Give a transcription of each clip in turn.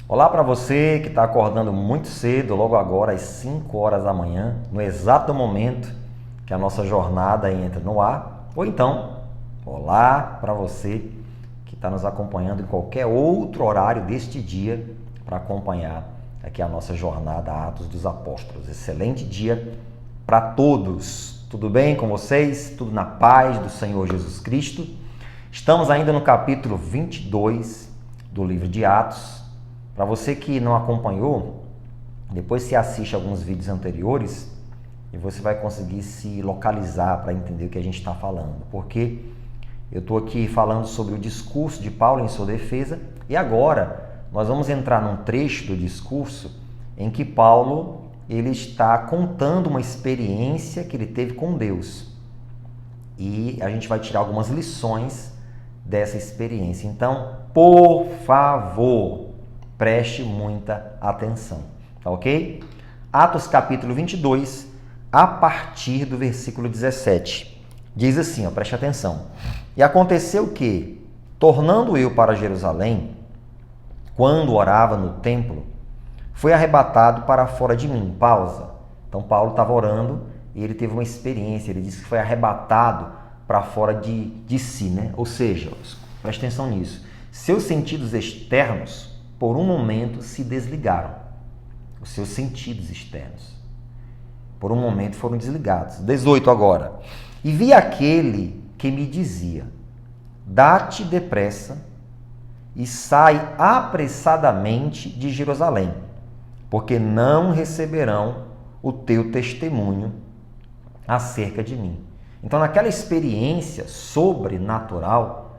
Olá para você que está acordando muito cedo, logo agora às 5 horas da manhã, no exato momento que a nossa jornada entra no ar. Ou então, olá para você que está nos acompanhando em qualquer outro horário deste dia para acompanhar aqui a nossa jornada Atos dos Apóstolos. Excelente dia para todos. Tudo bem com vocês? Tudo na paz do Senhor Jesus Cristo? Estamos ainda no capítulo 22 do livro de Atos. Para você que não acompanhou, depois você assiste alguns vídeos anteriores e você vai conseguir se localizar para entender o que a gente está falando. Porque eu estou aqui falando sobre o discurso de Paulo em sua defesa e agora nós vamos entrar num trecho do discurso em que Paulo ele está contando uma experiência que ele teve com Deus. E a gente vai tirar algumas lições dessa experiência. Então, por favor, preste muita atenção, tá ok? Atos capítulo 22, a partir do versículo 17. Diz assim, preste atenção. E aconteceu que, tornando eu para Jerusalém, quando orava no templo, fui arrebatado para fora de mim. Pausa. Então, Paulo estava orando e ele teve uma experiência. Ele disse que foi arrebatado para fora de si, né? Ou seja, preste atenção nisso. Seus sentidos externos, por um momento, se desligaram. Os seus sentidos externos, por um momento, foram desligados. 18 agora. E vi aquele que me dizia, dá-te depressa e sai apressadamente de Jerusalém, porque não receberão o teu testemunho acerca de mim. Então, naquela experiência sobrenatural,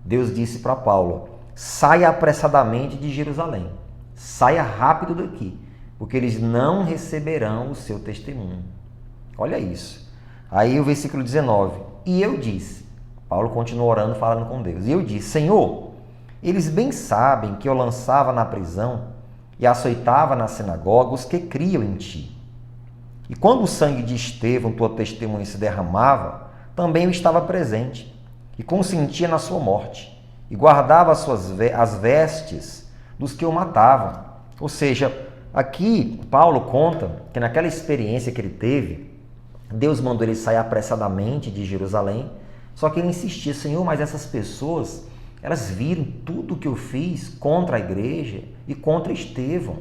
Deus disse para Paulo, saia apressadamente de Jerusalém, saia rápido daqui, porque eles não receberão o seu testemunho. Olha isso. Aí o versículo 19, e eu disse, Paulo continua orando, falando com Deus, e eu disse, Senhor, eles bem sabem que eu lançava na prisão e açoitava na sinagoga os que criam em ti. E quando o sangue de Estevão, tua testemunha, se derramava, também eu estava presente e consentia na sua morte. E guardava as vestes dos que o matavam. Ou seja, aqui Paulo conta que naquela experiência que ele teve, Deus mandou ele sair apressadamente de Jerusalém, só que ele insistia, Senhor, mas essas pessoas, elas viram tudo o que eu fiz contra a igreja e contra Estevão.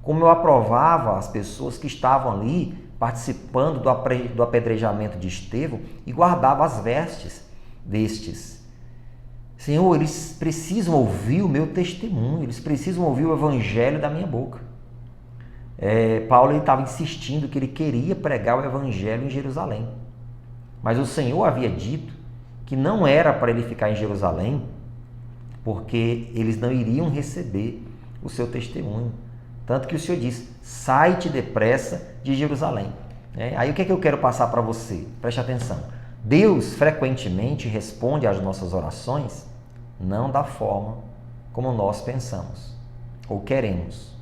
Como eu aprovava as pessoas que estavam ali participando do apedrejamento de Estevão e guardava as vestes destes. Senhor, eles precisam ouvir o meu testemunho, eles precisam ouvir o evangelho da minha boca. Paulo estava insistindo que ele queria pregar o evangelho em Jerusalém. Mas o Senhor havia dito que não era para ele ficar em Jerusalém, porque eles não iriam receber o seu testemunho. Tanto que o Senhor disse, sai-te depressa de Jerusalém. Aí o que é que eu quero passar para você? Preste atenção. Deus frequentemente responde às nossas orações não da forma como nós pensamos ou queremos,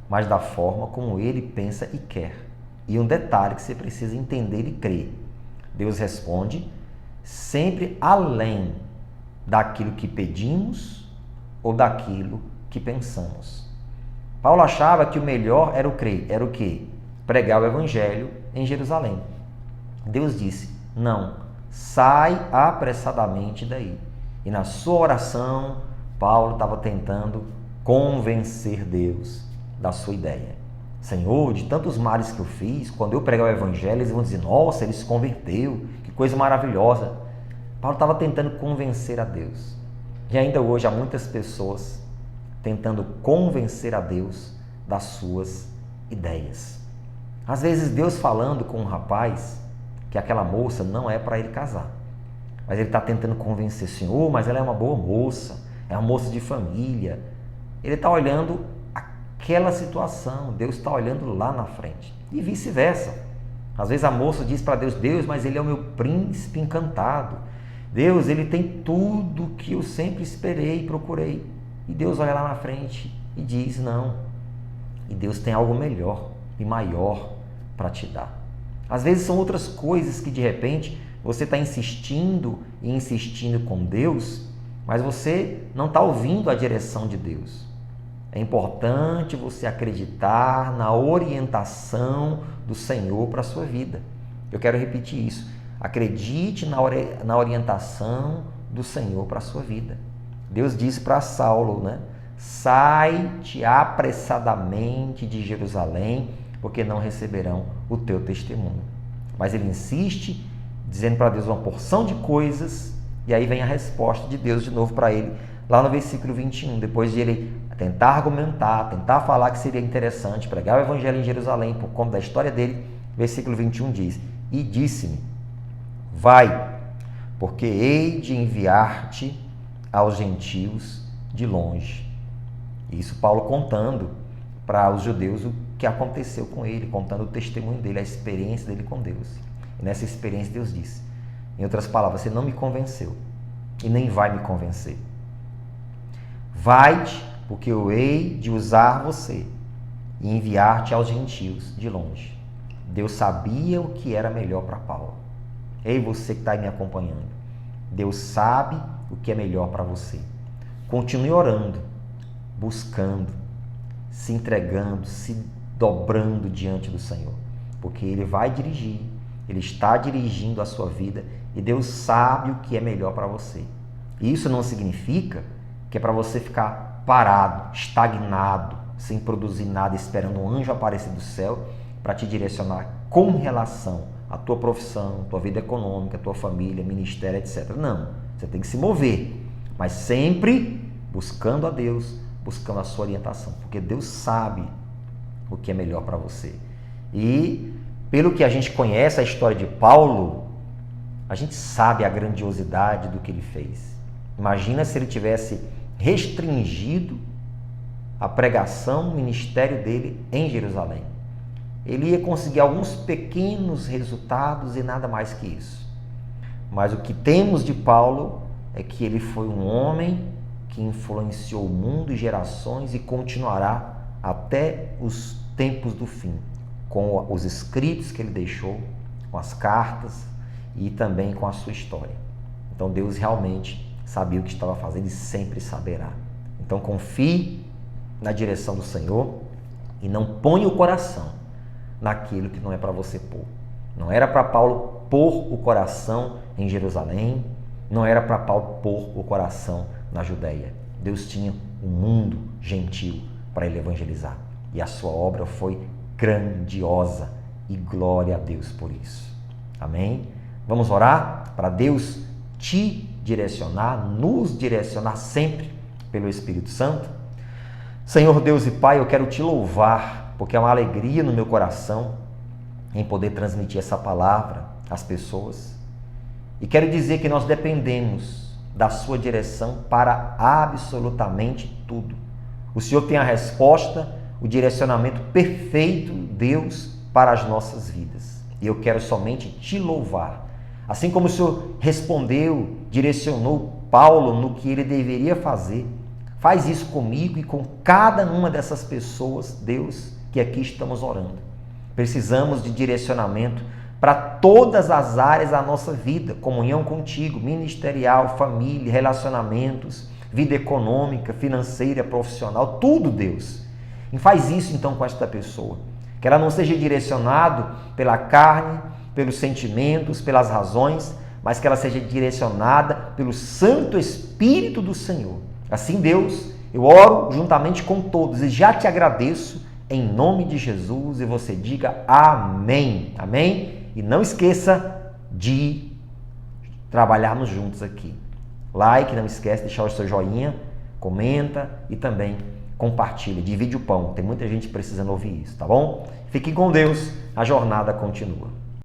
mas da forma como Ele pensa e quer. E um detalhe que você precisa entender e crer. Deus responde sempre além daquilo que pedimos ou daquilo que pensamos. Paulo achava que o melhor era o quê? Pregar o evangelho em Jerusalém. Deus disse, não, sai apressadamente daí. E na sua oração, Paulo estava tentando convencer Deus da sua ideia. Senhor, de tantos males que eu fiz, quando eu pregar o evangelho, eles vão dizer, nossa, ele se converteu, que coisa maravilhosa. Paulo estava tentando convencer a Deus. E ainda hoje há muitas pessoas tentando convencer a Deus das suas ideias. Às vezes Deus falando com um rapaz que aquela moça não é para ele casar. Mas ele está tentando convencer, Senhor, mas ela é uma boa moça, é uma moça de família. Ele está olhando aquela situação, Deus está olhando lá na frente. E vice-versa. Às vezes a moça diz para Deus, Deus, mas ele é o meu príncipe encantado. Deus, ele tem tudo que eu sempre esperei e procurei. E Deus olha lá na frente e diz, não. E Deus tem algo melhor e maior para te dar. Às vezes são outras coisas que de repente você está insistindo e insistindo com Deus, mas você não está ouvindo a direção de Deus. É importante você acreditar na orientação do Senhor para a sua vida. Eu quero repetir isso. Acredite na orientação do Senhor para a sua vida. Deus disse para Saulo, né? Sai-te apressadamente de Jerusalém, porque não receberão o teu testemunho. Mas ele insiste, dizendo para Deus uma porção de coisas, e aí vem a resposta de Deus de novo para ele, lá no versículo 21, depois de ele tentar argumentar, tentar falar que seria interessante pregar o evangelho em Jerusalém por conta da história dele, versículo 21 diz, e disse-me, vai, porque hei de enviar-te aos gentios de longe. Isso Paulo contando para os judeus o que aconteceu com ele, contando o testemunho dele, a experiência dele com Deus. E nessa experiência Deus disse, em outras palavras, você não me convenceu e nem vai me convencer. Vai-te, porque eu hei de usar você e enviar-te aos gentios de longe. Deus sabia o que era melhor para Paulo. Ei, você que está aí me acompanhando. Deus sabe o que é melhor para você. Continue orando, buscando, se entregando, se dobrando diante do Senhor. Porque Ele vai dirigir, Ele está dirigindo a sua vida e Deus sabe o que é melhor para você. E isso não significa que é para você ficar parado, estagnado, sem produzir nada, esperando um anjo aparecer do céu para te direcionar com relação à tua profissão, tua vida econômica, tua família, ministério, etc. Não, você tem que se mover, mas sempre buscando a Deus, buscando a sua orientação, porque Deus sabe o que é melhor para você. E pelo que a gente conhece a história de Paulo, a gente sabe a grandiosidade do que ele fez. Imagina se ele tivesse restringido a pregação, o ministério dele em Jerusalém. Ele ia conseguir alguns pequenos resultados e nada mais que isso. Mas o que temos de Paulo é que ele foi um homem que influenciou o mundo e gerações e continuará até os tempos do fim, com os escritos que ele deixou, com as cartas e também com a sua história. Então Deus realmente sabia o que estava fazendo e sempre saberá. Então confie na direção do Senhor e não ponha o coração naquilo que não é para você pôr. Não era para Paulo pôr o coração em Jerusalém, não era para Paulo pôr o coração na Judéia. Deus tinha um mundo gentil para ele evangelizar. E a sua obra foi grandiosa e glória a Deus por isso. Amém? Vamos orar para Deus te direcionar, nos direcionar sempre pelo Espírito Santo? Senhor Deus e Pai, eu quero te louvar, porque é uma alegria no meu coração em poder transmitir essa palavra às pessoas. E quero dizer que nós dependemos da sua direção para absolutamente tudo. O Senhor tem a resposta, o direcionamento perfeito, Deus, para as nossas vidas. E eu quero somente te louvar. Assim como o Senhor respondeu, direcionou Paulo no que ele deveria fazer, faz isso comigo e com cada uma dessas pessoas, Deus, que aqui estamos orando. Precisamos de direcionamento para todas as áreas da nossa vida, comunhão contigo, ministerial, família, relacionamentos, vida econômica, financeira, profissional, tudo, Deus. E faz isso então com esta pessoa, que ela não seja direcionada pela carne, pelos sentimentos, pelas razões, mas que ela seja direcionada pelo Santo Espírito do Senhor. Assim, Deus, eu oro juntamente com todos e já te agradeço em nome de Jesus e você diga amém, amém? E não esqueça de trabalharmos juntos aqui. Like, não esquece de deixar o seu joinha, comenta e também compartilha, divide o pão. Tem muita gente precisando ouvir isso, tá bom? Fiquem com Deus, a jornada continua.